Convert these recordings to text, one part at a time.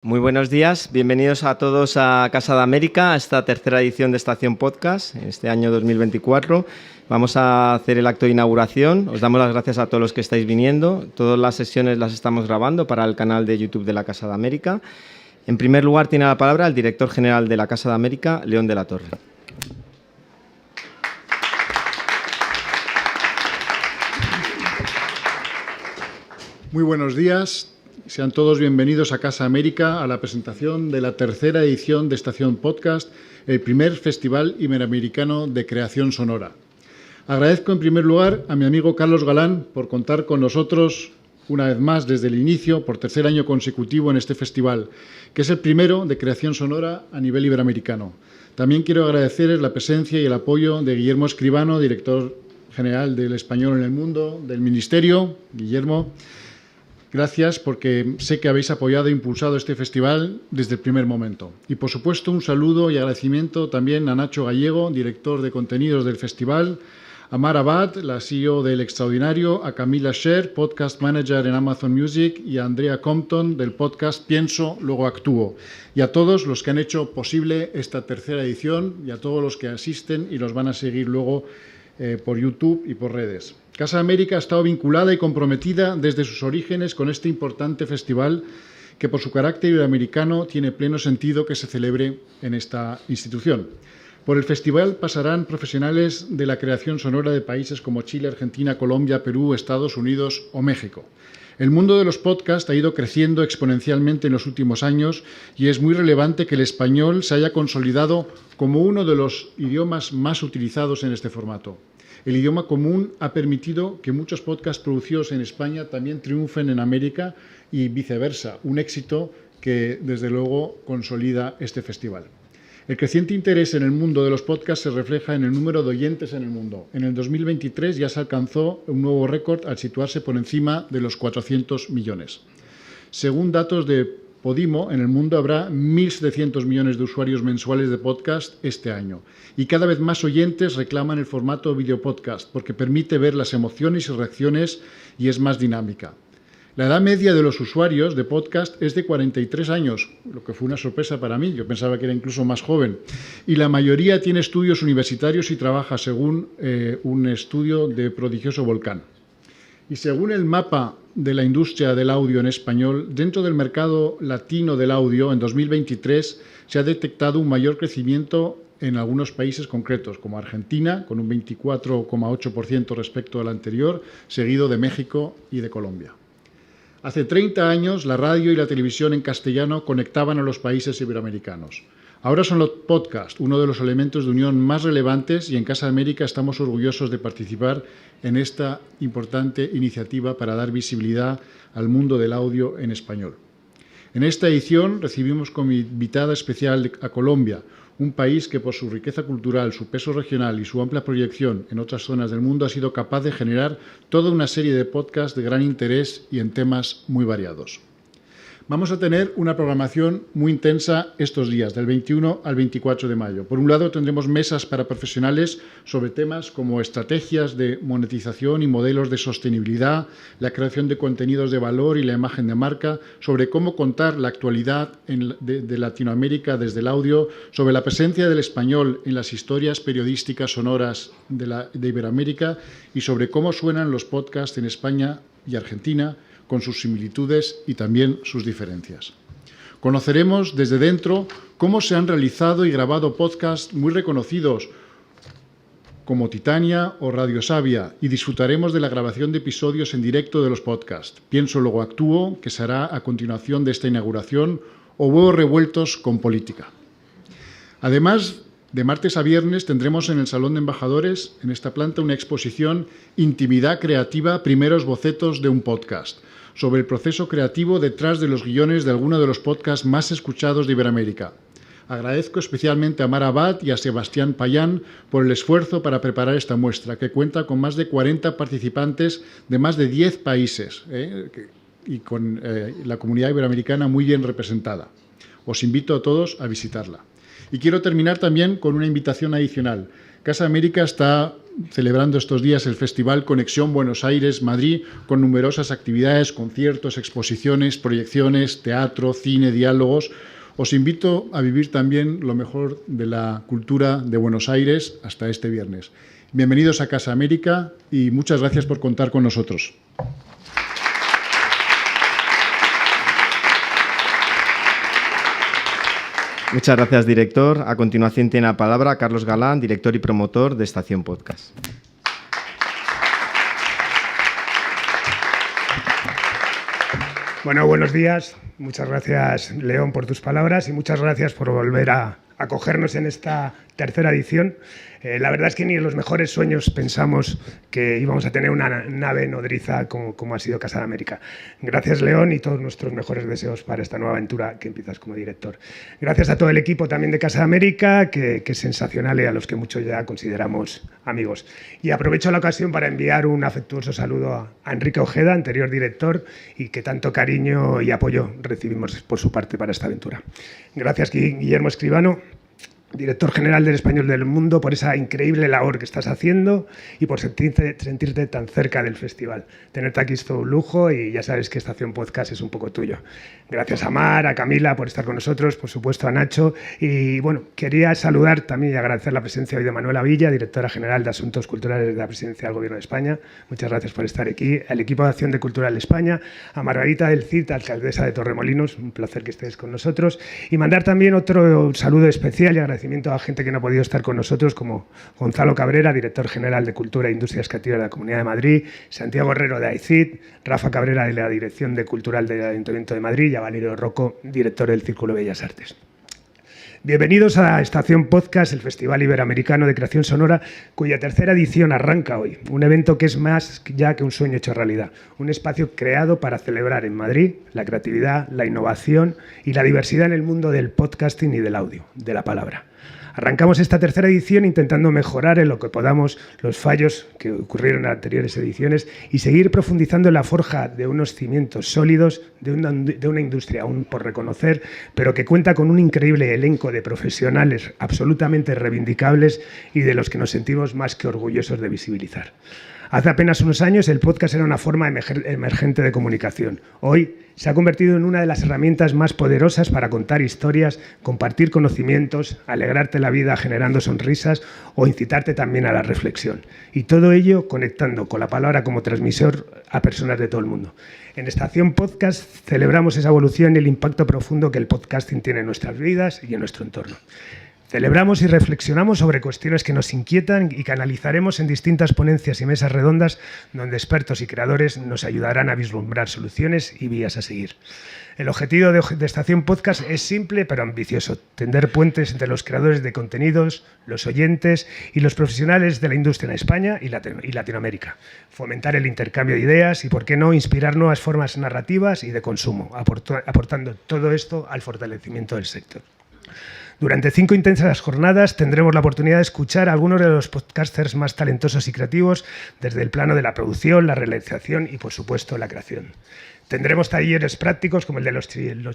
Muy buenos días, bienvenidos a todos a Casa de América, a esta tercera edición de Estación Podcast, en este año 2024. Vamos a hacer el acto de inauguración. Os damos las gracias a todos los que estáis viniendo. Todas las sesiones las estamos grabando para el canal de YouTube de la Casa de América. En primer lugar tiene la palabra el director general de la Casa de América, León de la Torre. Muy buenos días. Sean todos bienvenidos a Casa América, a la presentación de la tercera edición de Estación Podcast, el primer Festival Iberoamericano de Creación Sonora. Agradezco en primer lugar a mi amigo Carlos Galán por contar con nosotros una vez más desde el inicio, por tercer año consecutivo en este festival, que es el primero de creación sonora a nivel iberoamericano. También quiero agradecerles la presencia y el apoyo de Guillermo Escribano, director general del Español en el Mundo, del Ministerio. Guillermo, gracias porque sé que habéis apoyado e impulsado este festival desde el primer momento. Y, por supuesto, un saludo y agradecimiento también a Nacho Gallego, director de contenidos del festival, a Mara Abad, la CEO del Extraordinario, a Camila Scher, podcast manager en Amazon Music, y a Andrea Compton, del podcast Pienso, luego actúo. Y a todos los que han hecho posible esta tercera edición y a todos los que asisten y los van a seguir luego por YouTube y por redes. Casa América ha estado vinculada y comprometida desde sus orígenes con este importante festival que, por su carácter iberoamericano, tiene pleno sentido que se celebre en esta institución. Por el festival pasarán profesionales de la creación sonora de países como Chile, Argentina, Colombia, Perú, Estados Unidos o México. El mundo de los podcasts ha ido creciendo exponencialmente en los últimos años y es muy relevante que el español se haya consolidado como uno de los idiomas más utilizados en este formato. El idioma común ha permitido que muchos podcasts producidos en España también triunfen en América y viceversa, un éxito que desde luego consolida este festival. El creciente interés en el mundo de los podcasts se refleja en el número de oyentes en el mundo. En el 2023 ya se alcanzó un nuevo récord al situarse por encima de los 400 millones. Según datos de Podimo, en el mundo habrá 1.700 millones de usuarios mensuales de podcast este año. Y cada vez más oyentes reclaman el formato videopodcast porque permite ver las emociones y reacciones y es más dinámica. La edad media de los usuarios de podcast es de 43 años, lo que fue una sorpresa para mí. Yo pensaba que era incluso más joven. Y la mayoría tiene estudios universitarios y trabaja según un estudio de Prodigioso Volcán. Y según el mapa de la industria del audio en español, dentro del mercado latino del audio, en 2023 se ha detectado un mayor crecimiento en algunos países concretos, como Argentina, con un 24,8% respecto al anterior, seguido de México y de Colombia. Hace 30 años, la radio y la televisión en castellano conectaban a los países iberoamericanos. Ahora son los podcasts uno de los elementos de unión más relevantes y en Casa América estamos orgullosos de participar en esta importante iniciativa para dar visibilidad al mundo del audio en español. En esta edición recibimos como invitada especial a Colombia, un país que por su riqueza cultural, su peso regional y su amplia proyección en otras zonas del mundo ha sido capaz de generar toda una serie de podcasts de gran interés y en temas muy variados. Vamos a tener una programación muy intensa estos días, del 21 al 24 de mayo. Por un lado, tendremos mesas para profesionales sobre temas como estrategias de monetización y modelos de sostenibilidad, la creación de contenidos de valor y la imagen de marca, sobre cómo contar la actualidad de Latinoamérica desde el audio, sobre la presencia del español en las historias periodísticas sonoras de Iberoamérica y sobre cómo suenan los podcasts en España y Argentina, con sus similitudes y también sus diferencias. Conoceremos desde dentro cómo se han realizado y grabado podcasts muy reconocidos como Titania o Radio Sabia y disfrutaremos de la grabación de episodios en directo de los podcasts. Pienso, luego actúo, que se hará a continuación de esta inauguración, o Huevos revueltos con política. Además, de martes a viernes tendremos en el Salón de Embajadores, en esta planta, una exposición Intimidad creativa, primeros bocetos de un podcast, sobre el proceso creativo detrás de los guiones de algunos de los podcasts más escuchados de Iberoamérica. Agradezco especialmente a Mara Abad y a Sebastián Payán por el esfuerzo para preparar esta muestra, que cuenta con más de 40 participantes de más de 10 países y con la comunidad iberoamericana muy bien representada. Os invito a todos a visitarla. Y quiero terminar también con una invitación adicional. Casa América está celebrando estos días el Festival Conexión Buenos Aires-Madrid, con numerosas actividades, conciertos, exposiciones, proyecciones, teatro, cine, diálogos. Os invito a vivir también lo mejor de la cultura de Buenos Aires hasta este viernes. Bienvenidos a Casa América y muchas gracias por contar con nosotros. Muchas gracias, director. A continuación tiene la palabra Carlos Galán, director y promotor de Estación Podcast. Bueno, buenos días. Muchas gracias, León, por tus palabras y muchas gracias por volver a acogernos en esta tercera edición. La verdad es que ni en los mejores sueños pensamos que íbamos a tener una nave nodriza como ha sido Casa de América. Gracias, León, y todos nuestros mejores deseos para esta nueva aventura que empiezas como director. Gracias a todo el equipo también de Casa de América, que es sensacional y a los que muchos ya consideramos amigos. Y aprovecho la ocasión para enviar un afectuoso saludo a Enrique Ojeda, anterior director, y que tanto cariño y apoyo recibimos por su parte para esta aventura. Gracias, Guillermo Escribano, director general del Español del Mundo, por esa increíble labor que estás haciendo y por sentirte tan cerca del festival. Tenerte aquí es todo un lujo y ya sabes que Estación Podcast es un poco tuyo. Gracias a Mar, a Camila por estar con nosotros, por supuesto a Nacho. Y bueno, quería saludar también y agradecer la presencia hoy de Manuela Villa, directora general de Asuntos Culturales de la Presidencia del Gobierno de España. Muchas gracias por estar aquí. Al equipo de Acción de Cultural de España, a Margarita del Cid, alcaldesa de Torremolinos, un placer que estés con nosotros. Y mandar también otro saludo especial y agradecimiento a gente que no ha podido estar con nosotros, como Gonzalo Cabrera, director general de Cultura e Industrias Creativas de la Comunidad de Madrid, Santiago Herrero de AICID, Rafa Cabrera de la Dirección de Cultural del Ayuntamiento de Madrid y a Valerio Rocco, director del Círculo de Bellas Artes. Bienvenidos a Estación Podcast, el Festival Iberoamericano de Creación Sonora, cuya tercera edición arranca hoy. Un evento que es más ya que un sueño hecho realidad. Un espacio creado para celebrar en Madrid la creatividad, la innovación y la diversidad en el mundo del podcasting y del audio, de la palabra. Arrancamos esta tercera edición intentando mejorar en lo que podamos los fallos que ocurrieron en anteriores ediciones y seguir profundizando en la forja de unos cimientos sólidos de una industria aún por reconocer, pero que cuenta con un increíble elenco de profesionales absolutamente reivindicables y de los que nos sentimos más que orgullosos de visibilizar. Hace apenas unos años el podcast era una forma emergente de comunicación. Hoy se ha convertido en una de las herramientas más poderosas para contar historias, compartir conocimientos, alegrarte la vida generando sonrisas o incitarte también a la reflexión. Y todo ello conectando con la palabra como transmisor a personas de todo el mundo. En Estación Podcast celebramos esa evolución y el impacto profundo que el podcasting tiene en nuestras vidas y en nuestro entorno. Celebramos y reflexionamos sobre cuestiones que nos inquietan y que analizaremos en distintas ponencias y mesas redondas donde expertos y creadores nos ayudarán a vislumbrar soluciones y vías a seguir. El objetivo de Estación Podcast es simple pero ambicioso: tender puentes entre los creadores de contenidos, los oyentes y los profesionales de la industria en España y Latinoamérica. Fomentar el intercambio de ideas y, por qué no, inspirar nuevas formas narrativas y de consumo, aportando todo esto al fortalecimiento del sector. Durante 5 intensas jornadas tendremos la oportunidad de escuchar a algunos de los podcasters más talentosos y creativos desde el plano de la producción, la realización y, por supuesto, la creación. Tendremos talleres prácticos como el de los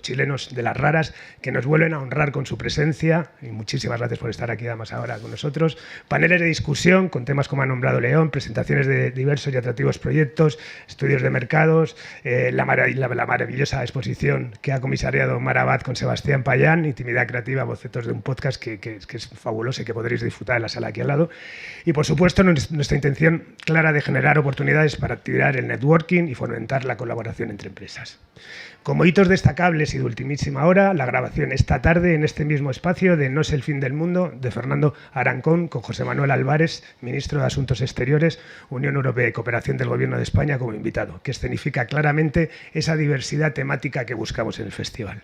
chilenos de Las Raras, que nos vuelven a honrar con su presencia, y muchísimas gracias por estar aquí además ahora con nosotros. Paneles de discusión con temas como ha nombrado León, presentaciones de diversos y atractivos proyectos, estudios de mercados, la maravillosa exposición que ha comisariado Mar Abad con Sebastián Payán, Intimidad Creativa, bocetos de un podcast que es fabuloso y que podréis disfrutar en la sala aquí al lado. Y, por supuesto, nuestra intención clara de generar oportunidades para activar el networking y fomentar la colaboración entre empresas. Como hitos destacables y de ultimísima hora, la grabación esta tarde en este mismo espacio de No es el fin del mundo, de Fernando Arancón, con José Manuel Álvarez, ministro de Asuntos Exteriores, Unión Europea y Cooperación del Gobierno de España, como invitado, que escenifica claramente esa diversidad temática que buscamos en el festival.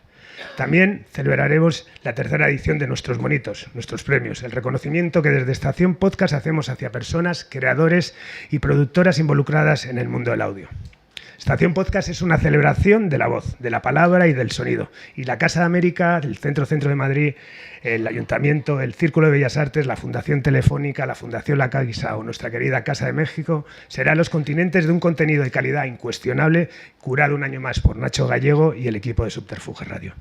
También celebraremos la tercera edición de nuestros monitos, nuestros premios, el reconocimiento que desde Estación Podcast hacemos hacia personas, creadores y productoras involucradas en el mundo del audio. Estación Podcast es una celebración de la voz, de la palabra y del sonido. Y la Casa de América, el Centro de Madrid, el Ayuntamiento, el Círculo de Bellas Artes, la Fundación Telefónica, la Fundación La Caixa o nuestra querida Casa de México serán los continentes de un contenido de calidad incuestionable, curado un año más por Nacho Gallego y el equipo de Subterfuge Radio.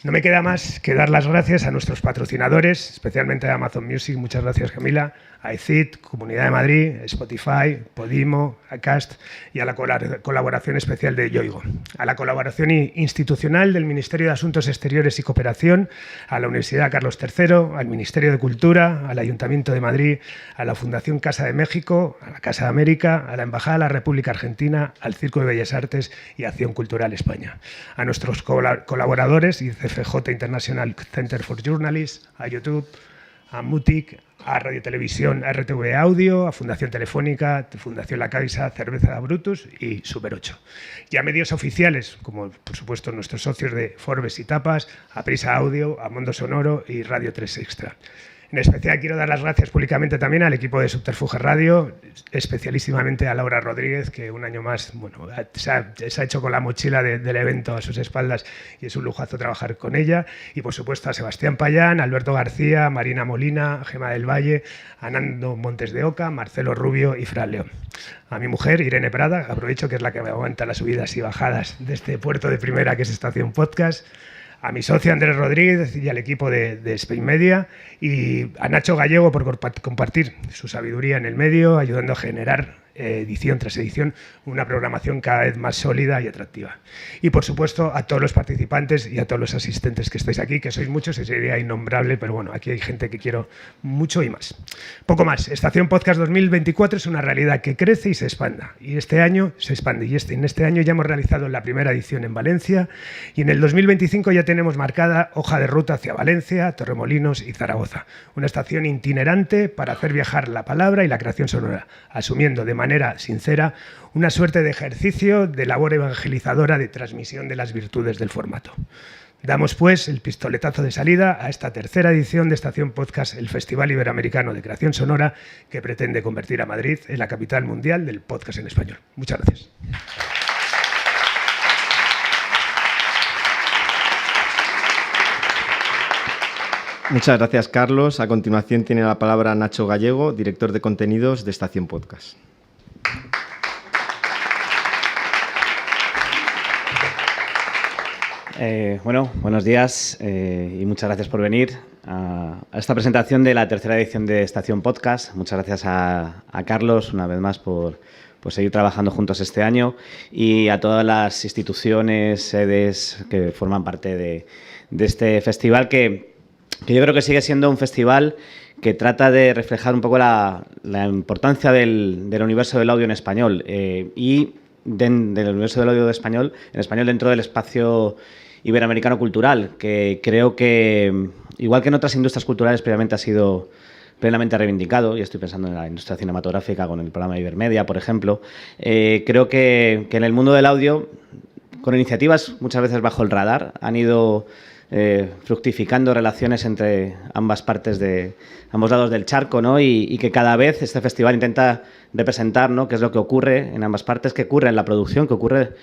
No me queda más que dar las gracias a nuestros patrocinadores, especialmente a Amazon Music, muchas gracias Camila, a ECIT, Comunidad de Madrid, Spotify, Podimo, Acast y a la colaboración especial de Yoigo, a la colaboración institucional del Ministerio de Asuntos Exteriores y Cooperación, a la Universidad Carlos III, al Ministerio de Cultura, al Ayuntamiento de Madrid, a la Fundación Casa de México, a la Casa de América, a la Embajada de la República Argentina, al Circo de Bellas Artes y Acción Cultural España, a nuestros colaboradores y CFJ International Center for Journalists, a YouTube, a Mutic, a Radio Televisión, a RTV Audio, a Fundación Telefónica, Fundación La Caixa, Cerveza Brutus y Super 8. Y a medios oficiales, como por supuesto nuestros socios de Forbes y Tapas, a Prisa Audio, a Mundo Sonoro y Radio 3 Extra. En especial quiero dar las gracias públicamente también al equipo de Subterfuge Radio, especialísimamente a Laura Rodríguez, que un año más se ha hecho con la mochila del evento a sus espaldas y es un lujazo trabajar con ella. Y por supuesto a Sebastián Payán, Alberto García, Marina Molina, Gema del Valle, a Nando Montes de Oca, Marcelo Rubio y Fran León. A mi mujer, Irene Prada, aprovecho que es la que me aguanta las subidas y bajadas de este puerto de primera que es Estación Podcast. A mi socio Andrés Rodríguez y al equipo de Spain Media y a Nacho Gallego por compartir su sabiduría en el medio, ayudando a generar edición tras edición una programación cada vez más sólida y atractiva. Y por supuesto a todos los participantes y a todos los asistentes que estáis aquí, que sois muchos y sería innombrable, pero bueno, aquí hay gente que quiero mucho y más. Poco más, Estación Podcast 2024 es una realidad que crece y se expanda. Y este año se expande. Y en este año ya hemos realizado la primera edición en Valencia y en el 2025 ya tenemos marcada hoja de ruta hacia Valencia, Torremolinos y Zaragoza. Una estación itinerante para hacer viajar la palabra y la creación sonora, asumiendo de manera sincera una suerte de ejercicio de labor evangelizadora de transmisión de las virtudes del formato. Damos pues el pistoletazo de salida a esta tercera edición de Estación Podcast, el Festival Iberoamericano de Creación Sonora que pretende convertir a Madrid en la capital mundial del podcast en español. Muchas gracias. Muchas gracias, Carlos. A continuación tiene la palabra Nacho Gallego, director de contenidos de Estación Podcast. Bueno, buenos días y muchas gracias por venir a esta presentación de la tercera edición de Estación Podcast. Muchas gracias a Carlos una vez más por seguir trabajando juntos este año y a todas las instituciones, sedes que forman parte de este festival que yo creo que sigue siendo un festival que trata de reflejar un poco la importancia del universo del audio en español y del universo del audio en español dentro del espacio iberoamericano cultural, que creo que, igual que en otras industrias culturales previamente ha sido plenamente reivindicado, y estoy pensando en la industria cinematográfica con el programa Ibermedia, por ejemplo, creo que en el mundo del audio, con iniciativas muchas veces bajo el radar, han ido fructificando relaciones entre ambas partes ambos lados del charco, ¿no? Y que cada vez este festival intenta representar, ¿no?, qué es lo que ocurre en ambas partes, qué ocurre en la producción, qué ocurre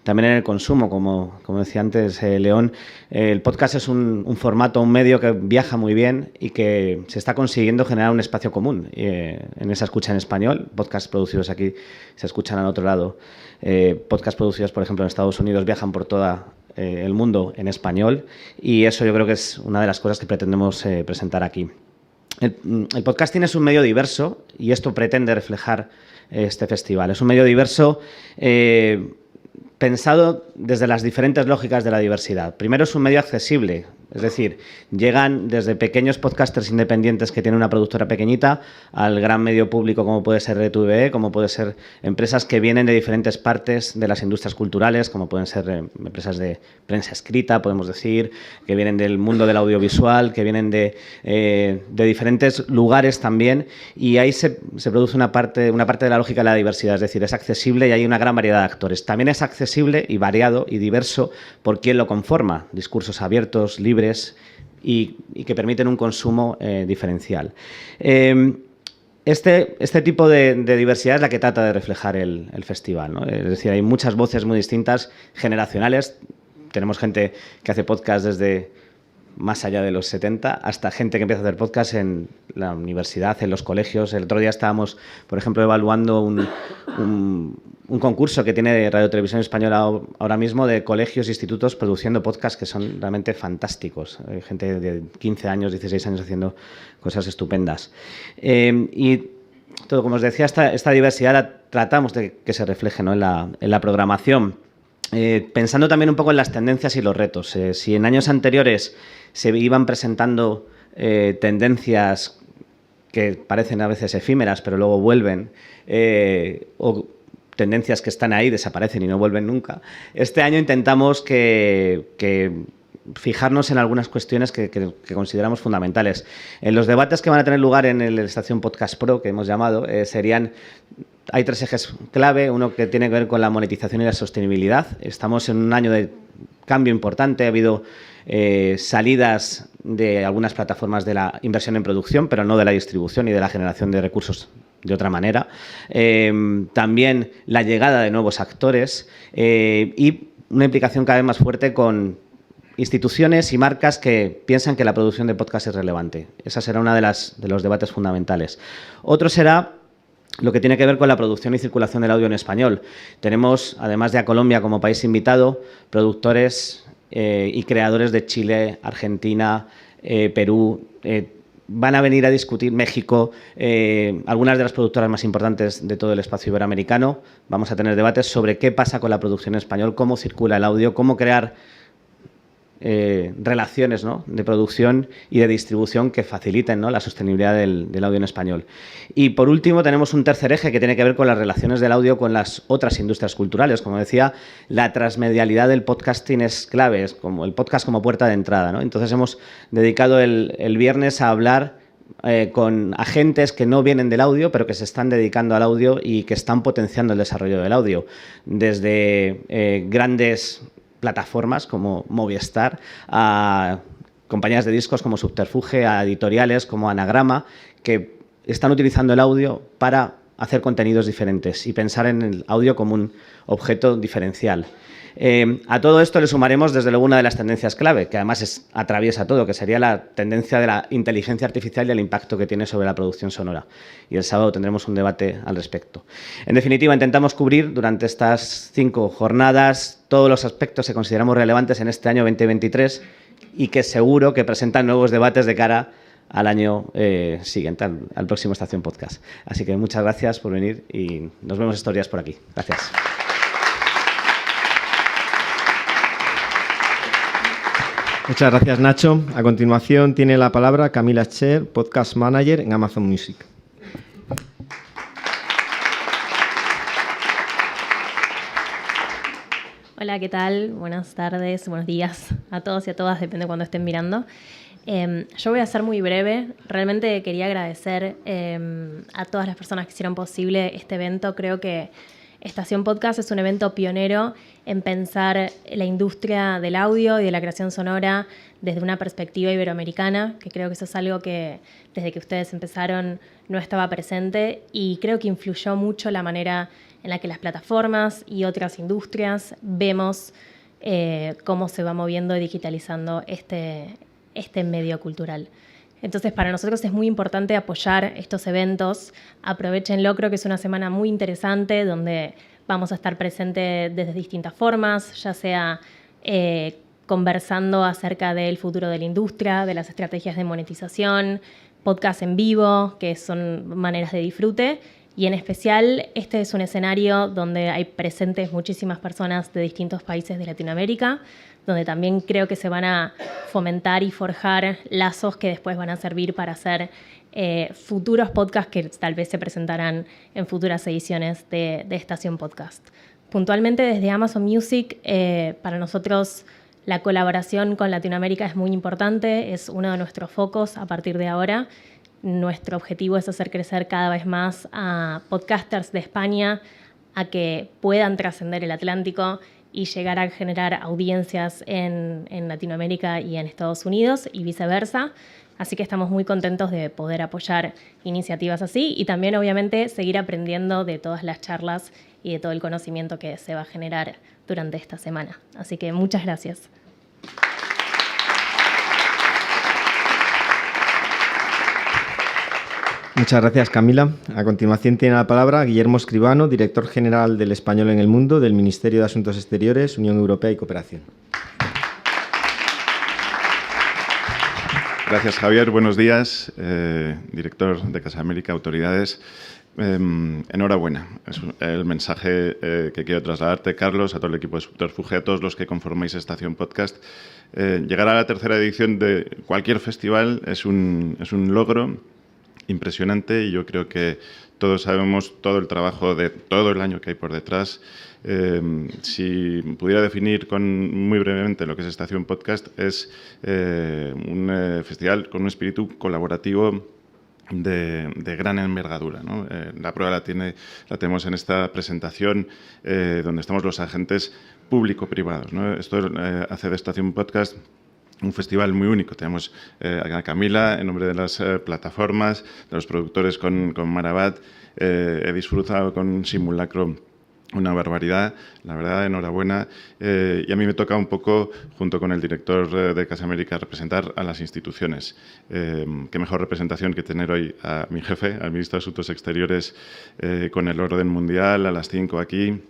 también en el consumo. Como decía antes León, el podcast es un formato, un medio que viaja muy bien y que se está consiguiendo generar un espacio común en esa escucha en español. Podcasts producidos aquí se escuchan al otro lado. Podcasts producidos, por ejemplo, en Estados Unidos viajan por toda el mundo en español, y eso yo creo que es una de las cosas que pretendemos presentar aquí. El podcasting es un medio diverso y esto pretende reflejar este festival. Es un medio diverso pensado desde las diferentes lógicas de la diversidad. Primero, es un medio accesible, es decir, llegan desde pequeños podcasters independientes que tienen una productora pequeñita al gran medio público como puede ser RTVE, como puede ser empresas que vienen de diferentes partes de las industrias culturales, como pueden ser empresas de prensa escrita, podemos decir, que vienen del mundo del audiovisual, que vienen de diferentes lugares también, y ahí se produce una parte de la lógica de la diversidad, es decir, es accesible y hay una gran variedad de actores. También es accesible y variado y diverso por quien lo conforma, discursos abiertos, libres y que permiten un consumo diferencial. Este tipo de diversidad es la que trata de reflejar el festival, ¿no? Es decir, hay muchas voces muy distintas, generacionales. Tenemos gente que hace podcast desde más allá de los 70, hasta gente que empieza a hacer podcast en la universidad, en los colegios. El otro día estábamos, por ejemplo, evaluando un concurso que tiene Radio Televisión Española ahora mismo de colegios e institutos produciendo podcasts que son realmente fantásticos. Hay gente de 15 años, 16 años haciendo cosas estupendas. Y todo, como os decía, esta diversidad la tratamos de que se refleje, ¿no?, en la programación. Pensando también un poco en las tendencias y los retos. Si en años anteriores se iban presentando tendencias que parecen a veces efímeras, pero luego vuelven, o tendencias que están ahí, desaparecen y no vuelven nunca, este año intentamos que fijarnos en algunas cuestiones que consideramos fundamentales. En los debates que van a tener lugar en el Estación Podcast Pro, que hemos llamado, hay 3 ejes clave. Uno que tiene que ver con la monetización y la sostenibilidad. Estamos en un año de cambio importante. Ha habido salidas de algunas plataformas de la inversión en producción, pero no de la distribución y de la generación de recursos de otra manera. También la llegada de nuevos actores y una implicación cada vez más fuerte con instituciones y marcas que piensan que la producción de podcast es relevante. Esa será una de los debates fundamentales. Otro será lo que tiene que ver con la producción y circulación del audio en español. Tenemos, además de a Colombia como país invitado, productores y creadores de Chile, Argentina, Perú. Van a venir a discutir México, algunas de las productoras más importantes de todo el espacio iberoamericano. Vamos a tener debates sobre qué pasa con la producción en español, cómo circula el audio, cómo crear relaciones, ¿no?, de producción y de distribución que faciliten, ¿no?, la sostenibilidad del audio en español. Y por último tenemos un tercer eje que tiene que ver con las relaciones del audio con las otras industrias culturales. Como decía, la transmedialidad del podcasting es clave, es como el podcast como puerta de entrada, ¿no? Entonces hemos dedicado el viernes a hablar con agentes que no vienen del audio, pero que se están dedicando al audio y que están potenciando el desarrollo del audio. Desde grandes plataformas como Movistar, a compañías de discos como Subterfuge, a editoriales como Anagrama, que están utilizando el audio para hacer contenidos diferentes y pensar en el audio como un objeto diferencial. A todo esto le sumaremos, desde luego, una de las tendencias clave, que además atraviesa todo, que sería la tendencia de la inteligencia artificial y el impacto que tiene sobre la producción sonora. Y el sábado tendremos un debate al respecto. En definitiva, intentamos cubrir durante estas 5 jornadas todos los aspectos que consideramos relevantes en este año 2023 y que seguro que presentan nuevos debates de cara al año siguiente, al próximo Estación Podcast. Así que muchas gracias por venir y nos vemos estos días por aquí. Gracias. Muchas gracias, Nacho. A continuación tiene la palabra Camila Cher, Podcast Manager en Amazon Music. Hola, ¿qué tal? Buenas tardes, buenos días a todos y a todas, depende de cuándo estén mirando. Yo voy a ser muy breve. Realmente quería agradecer a todas las personas que hicieron posible este evento. Creo que Estación Podcast es un evento pionero en pensar la industria del audio y de la creación sonora desde una perspectiva iberoamericana, que creo que eso es algo que desde que ustedes empezaron no estaba presente y creo que influyó mucho la manera en la que las plataformas y otras industrias vemos cómo se va moviendo y digitalizando este medio cultural. Entonces, para nosotros es muy importante apoyar estos eventos. Aprovéchenlo, creo que es una semana muy interesante donde vamos a estar presentes desde distintas formas, ya sea conversando acerca del futuro de la industria, de las estrategias de monetización, podcast en vivo, que son maneras de disfrute. Y en especial, este es un escenario donde hay presentes muchísimas personas de distintos países de Latinoamérica, donde también creo que se van a fomentar y forjar lazos que después van a servir para hacer futuros podcasts que tal vez se presentarán en futuras ediciones de Estación Podcast. Puntualmente desde Amazon Music, para nosotros la colaboración con Latinoamérica es muy importante, es uno de nuestros focos a partir de ahora. Nuestro objetivo es hacer crecer cada vez más a podcasters de España, a que puedan trascender el Atlántico y llegar a generar audiencias en Latinoamérica y en Estados Unidos y viceversa. Así que estamos muy contentos de poder apoyar iniciativas así y también, obviamente, seguir aprendiendo de todas las charlas y de todo el conocimiento que se va a generar durante esta semana. Así que muchas gracias. Muchas gracias, Camila. A continuación tiene la palabra Guillermo Escribano, director general del Español en el Mundo del Ministerio de Asuntos Exteriores, Unión Europea y Cooperación. Gracias, Javier. Buenos días, director de Casa América, autoridades. Enhorabuena. Es el mensaje que quiero trasladarte, Carlos, a todo el equipo de Subterfuge, a todos los que conformáis Estación Podcast. Llegar a la tercera edición de cualquier festival es un logro impresionante y yo creo que todos sabemos todo el trabajo de todo el año que hay por detrás. Si pudiera definir muy brevemente lo que es Estación Podcast, es un festival con un espíritu colaborativo de gran envergadura, ¿no? La prueba la tenemos en esta presentación donde estamos los agentes público-privados, ¿no? Esto hace de Estación Podcast un festival muy único. Tenemos a Camila en nombre de las plataformas, de los productores con Marabat. He disfrutado con Simulacro una barbaridad, la verdad, enhorabuena. Y a mí me toca un poco, junto con el director de Casa América, representar a las instituciones. Qué mejor representación que tener hoy a mi jefe, al ministro de Asuntos Exteriores, con el orden mundial a las 5 aquí.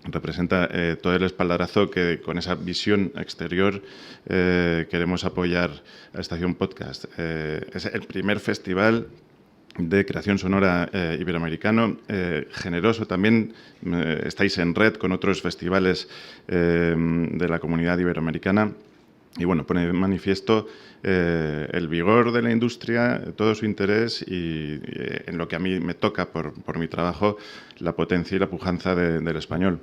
Representa todo el espaldarazo que con esa visión exterior queremos apoyar a Estación Podcast. Es el primer festival de creación sonora iberoamericano, generoso también. Estáis en red con otros festivales de la comunidad iberoamericana. Y bueno, pone de manifiesto el vigor de la industria, todo su interés y en lo que a mí me toca por mi trabajo, la potencia y la pujanza del español.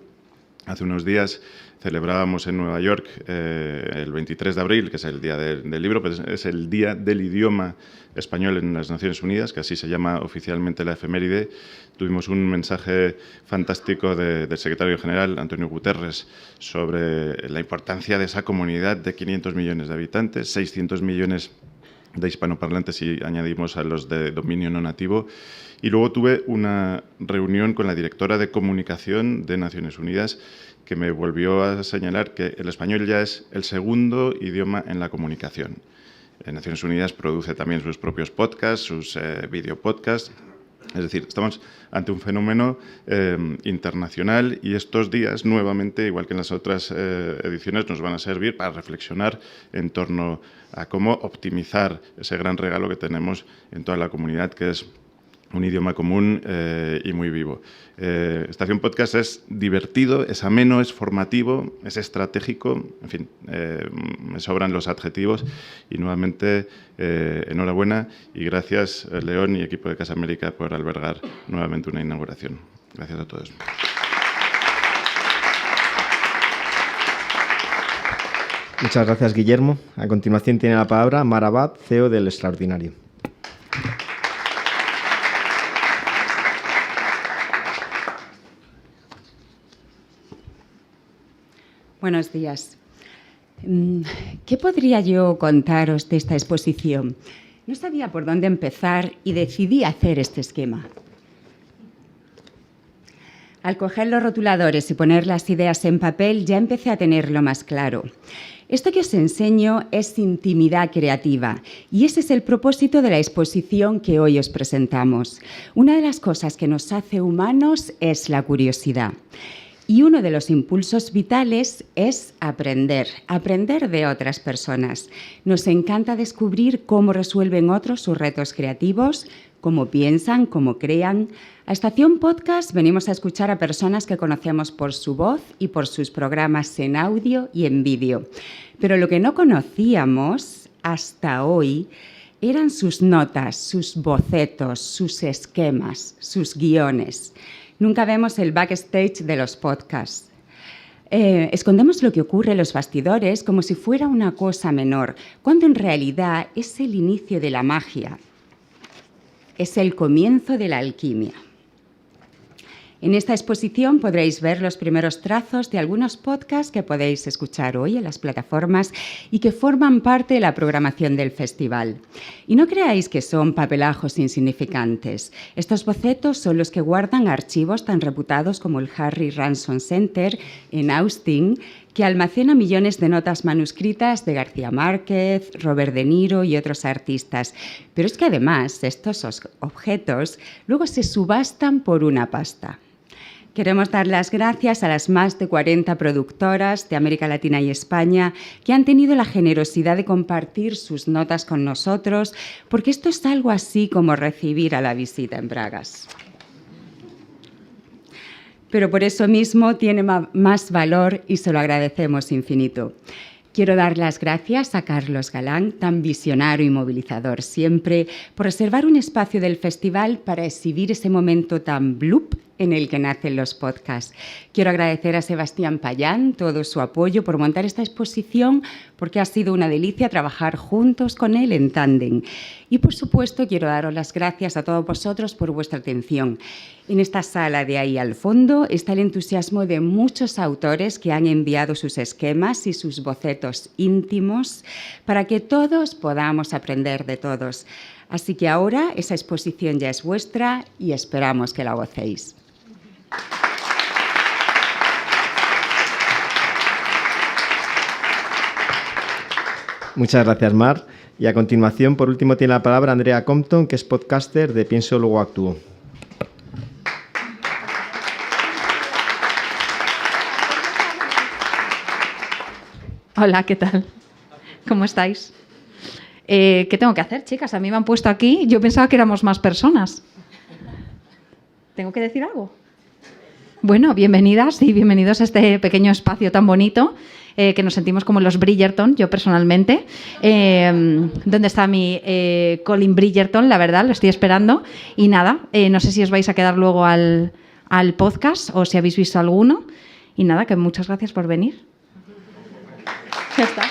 Hace unos días celebrábamos en Nueva York el 23 de abril, que es el Día del Libro, pues es el Día del Idioma Español en las Naciones Unidas, que así se llama oficialmente la efeméride. Tuvimos un mensaje fantástico del secretario general, Antonio Guterres, sobre la importancia de esa comunidad de 500 millones de habitantes, 600 millones de hispanoparlantes si añadimos a los de dominio no nativo. Y luego tuve una reunión con la directora de comunicación de Naciones Unidas que me volvió a señalar que el español ya es el segundo idioma en la comunicación. Naciones Unidas produce también sus propios podcasts, sus videopodcasts. Es decir, estamos ante un fenómeno internacional y estos días, nuevamente, igual que en las otras ediciones, nos van a servir para reflexionar en torno a cómo optimizar ese gran regalo que tenemos en toda la comunidad, que es un idioma común y muy vivo. Estación Podcast es divertido, es ameno, es formativo, es estratégico, en fin, me sobran los adjetivos y nuevamente enhorabuena y gracias León y equipo de Casa América por albergar nuevamente una inauguración. Gracias a todos. Muchas gracias, Guillermo. A continuación tiene la palabra Marabat, CEO del Extraordinario. Buenos días. ¿Qué podría yo contaros de esta exposición? No sabía por dónde empezar y decidí hacer este esquema. Al coger los rotuladores y poner las ideas en papel, ya empecé a tenerlo más claro. Esto que os enseño es intimidad creativa y ese es el propósito de la exposición que hoy os presentamos. Una de las cosas que nos hace humanos es la curiosidad. Y uno de los impulsos vitales es aprender de otras personas. Nos encanta descubrir cómo resuelven otros sus retos creativos, cómo piensan, cómo crean. A Estación Podcast venimos a escuchar a personas que conocemos por su voz y por sus programas en audio y en vídeo. Pero lo que no conocíamos hasta hoy eran sus notas, sus bocetos, sus esquemas, sus guiones. Nunca vemos el backstage de los podcasts. Escondemos lo que ocurre en los bastidores como si fuera una cosa menor, cuando en realidad es el inicio de la magia, es el comienzo de la alquimia. En esta exposición podréis ver los primeros trazos de algunos podcasts que podéis escuchar hoy en las plataformas y que forman parte de la programación del festival. Y no creáis que son papelajos insignificantes. Estos bocetos son los que guardan archivos tan reputados como el Harry Ransom Center en Austin, que almacena millones de notas manuscritas de García Márquez, Robert De Niro y otros artistas. Pero es que además estos objetos luego se subastan por una pasta. Queremos dar las gracias a las más de 40 productoras de América Latina y España que han tenido la generosidad de compartir sus notas con nosotros, porque esto es algo así como recibir a la visita en Bragas. Pero por eso mismo tiene más valor y se lo agradecemos infinito. Quiero dar las gracias a Carlos Galán, tan visionario y movilizador siempre, por reservar un espacio del festival para exhibir ese momento tan bloop en el que nacen los podcasts. Quiero agradecer a Sebastián Payán todo su apoyo por montar esta exposición, porque ha sido una delicia trabajar juntos con él en tándem. Y, por supuesto, quiero daros las gracias a todos vosotros por vuestra atención. En esta sala de ahí al fondo está el entusiasmo de muchos autores que han enviado sus esquemas y sus bocetos íntimos para que todos podamos aprender de todos. Así que ahora esa exposición ya es vuestra y esperamos que la gocéis. Muchas gracias, Mar. Y a continuación, por último, tiene la palabra Andrea Compton, que es podcaster de Pienso Luego Actúo. Hola, ¿qué tal? ¿Cómo estáis? ¿Qué tengo que hacer, chicas? A mí me han puesto aquí, yo pensaba que éramos más personas. ¿Tengo que decir algo? Bueno, bienvenidas y bienvenidos a este pequeño espacio tan bonito, que nos sentimos como los Bridgerton, yo personalmente. ¿Dónde está mi Colin Bridgerton? La verdad, lo estoy esperando. Y nada, no sé si os vais a quedar luego al podcast o si habéis visto alguno. Y nada, que muchas gracias por venir. Ya está.